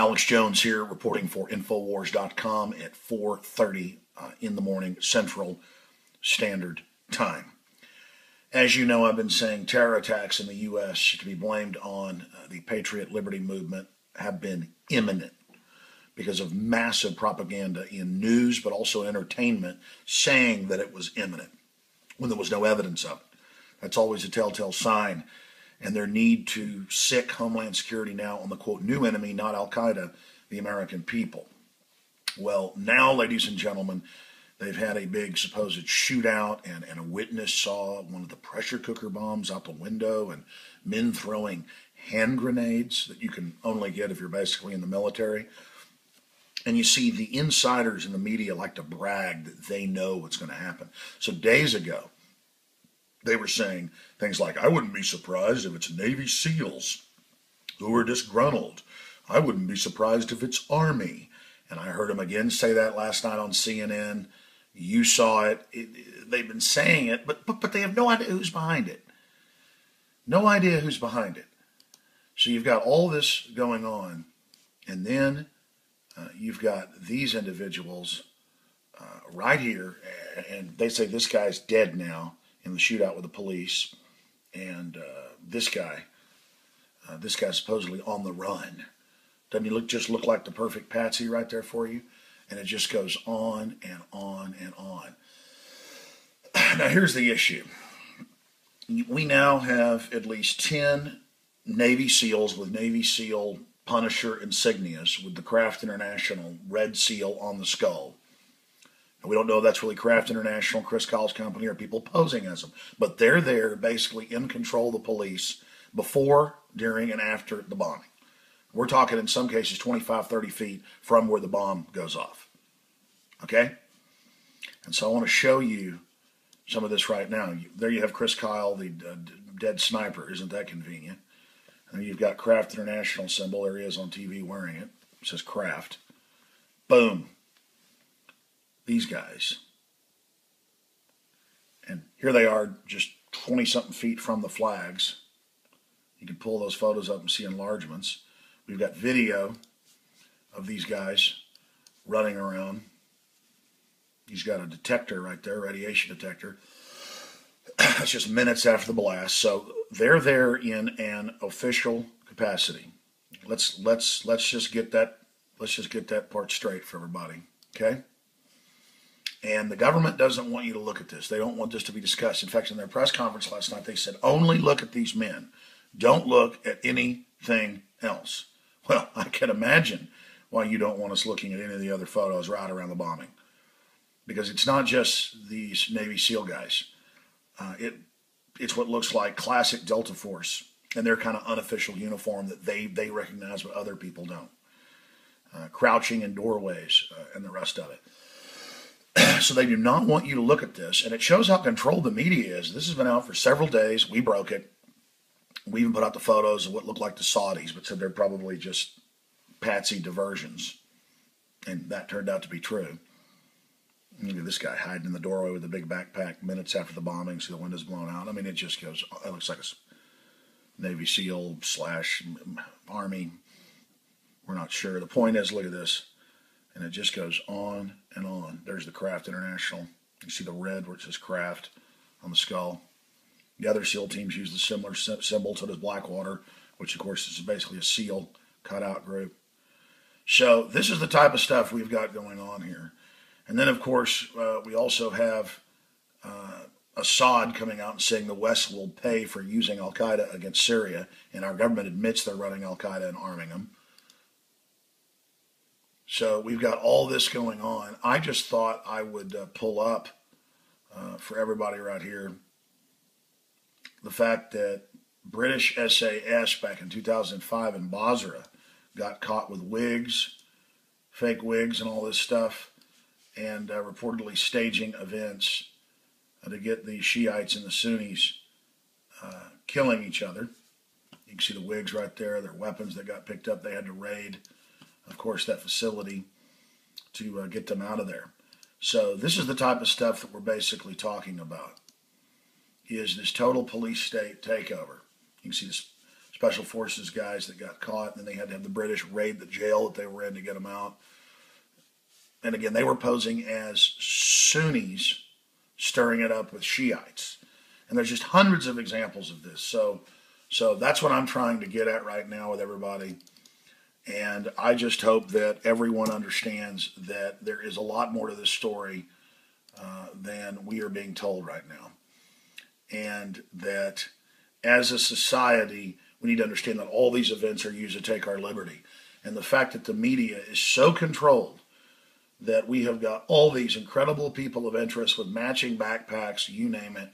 Alex Jones here, reporting for Infowars.com at 4:30 in the morning Central Standard Time. As you know, I've been saying terror attacks in the U.S. to be blamed on the Patriot Liberty Movement have been imminent because of massive propaganda in news, but also entertainment, saying that it was imminent when there was no evidence of it. That's always a telltale sign. And their need to sick Homeland Security now on the, quote, new enemy, not Al-Qaeda, the American people. Well, now, ladies and gentlemen, they've had a big supposed shootout, and a witness saw one of the pressure cooker bombs out the window, and men throwing hand grenades that you can only get if you're basically in the military. And you see the insiders in the media like to brag that they know what's going to happen. So days ago, they were saying things like, I wouldn't be surprised if it's Navy SEALs who are disgruntled. I wouldn't be surprised if it's Army. And I heard them again say that last night on CNN. You saw it. They've been saying it, but they have no idea who's behind it. No idea who's behind it. So you've got all this going on, and then you've got these individuals right here, and they say this guy's dead now in the shootout with the police, and this guy's supposedly on the run. Doesn't he just look like the perfect patsy right there for you? And it just goes on and on and on. Now here's the issue. We now have at least 10 Navy SEALs with Navy SEAL Punisher insignias with the Craft International Red Seal on the skull. And we don't know if that's really Craft International, Chris Kyle's company, or people posing as them. But they're there basically in control of the police before, during, and after the bombing. We're talking in some cases 25, 30 feet from where the bomb goes off. Okay? And so I want to show you some of this right now. There you have Chris Kyle, the dead sniper. Isn't that convenient? And you've got Craft International symbol. There he is on TV wearing it. It says Craft. Boom. These guys. And here they are just 20-something feet from the flags. You can pull those photos up and see enlargements. We've got video of these guys running around. He's got a detector right there, radiation detector. That's just minutes after the blast. So they're there in an official capacity. Let's just get that part straight for everybody. Okay? And the government doesn't want you to look at this. They don't want this to be discussed. In fact, in their press conference last night, they said, only look at these men. Don't look at anything else. Well, I can imagine why you don't want us looking at any of the other photos right around the bombing. Because it's not just these Navy SEAL guys. It's what looks like classic Delta Force and their kind of unofficial uniform that they recognize but other people don't. Crouching in doorways and the rest of it. So they do not want you to look at this, and it shows how controlled the media is. This has been out for several days. We broke it. We even put out the photos of what looked like the Saudis, but said they're probably just patsy diversions. And that turned out to be true. Look at this guy hiding in the doorway with a big backpack minutes after the bombing, see the windows blown out. I mean, it just goes, it looks like a Navy SEAL / Army. We're not sure. The point is, look at this. And it just goes on and on. There's the Craft International. You see the red where it says Craft on the skull. The other SEAL teams use the similar symbol, so does Blackwater, which of course is basically a SEAL cutout group. So this is the type of stuff we've got going on here. And then of course we also have Assad coming out and saying the West will pay for using Al-Qaeda against Syria, and our government admits they're running Al-Qaeda and arming them. So we've got all this going on. I just thought I would pull up for everybody right here the fact that British SAS back in 2005 in Basra got caught with wigs, fake wigs and all this stuff, and reportedly staging events to get the Shiites and the Sunnis killing each other. You can see the wigs right there, their weapons that got picked up. They had to raid, of course, that facility to get them out of there. So this is the type of stuff that we're basically talking about, is this total police state takeover. You can see this special forces guys that got caught, and then they had to have the British raid the jail that they were in to get them out. And again, they were posing as Sunnis stirring it up with Shiites. And there's just hundreds of examples of this. So that's what I'm trying to get at right now with everybody. And I just hope that everyone understands that there is a lot more to this story than we are being told right now. And that as a society, we need to understand that all these events are used to take our liberty. And the fact that the media is so controlled that we have got all these incredible people of interest with matching backpacks, you name it,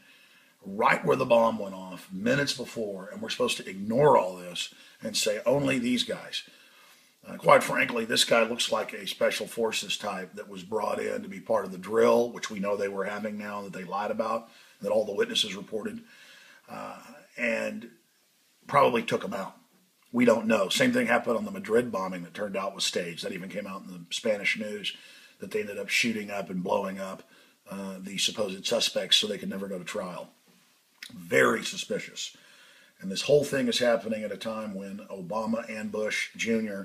right where the bomb went off, minutes before, and we're supposed to ignore all this and say only these guys. Quite frankly, this guy looks like a special forces type that was brought in to be part of the drill, which we know they were having now, that they lied about, that all the witnesses reported, and probably took him out. We don't know. Same thing happened on the Madrid bombing that turned out was staged. That even came out in the Spanish news, that they ended up shooting up and blowing up the supposed suspects so they could never go to trial. Very suspicious. And this whole thing is happening at a time when Obama and Bush Jr.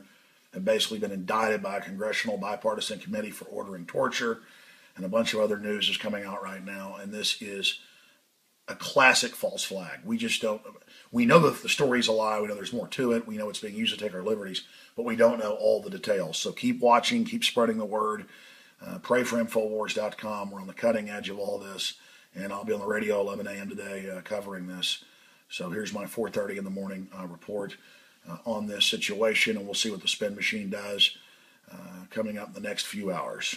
have basically been indicted by a congressional bipartisan committee for ordering torture, and a bunch of other news is coming out right now. And this is a classic false flag. We just don't. We know that the story's a lie. We know there's more to it. We know it's being used to take our liberties, but we don't know all the details. So keep watching, keep spreading the word. Pray for Infowars.com. We're on the cutting edge of all this, and I'll be on the radio 11 a.m. today covering this. So here's my 4:30 in the morning report on this situation, and we'll see what the spin machine does coming up in the next few hours.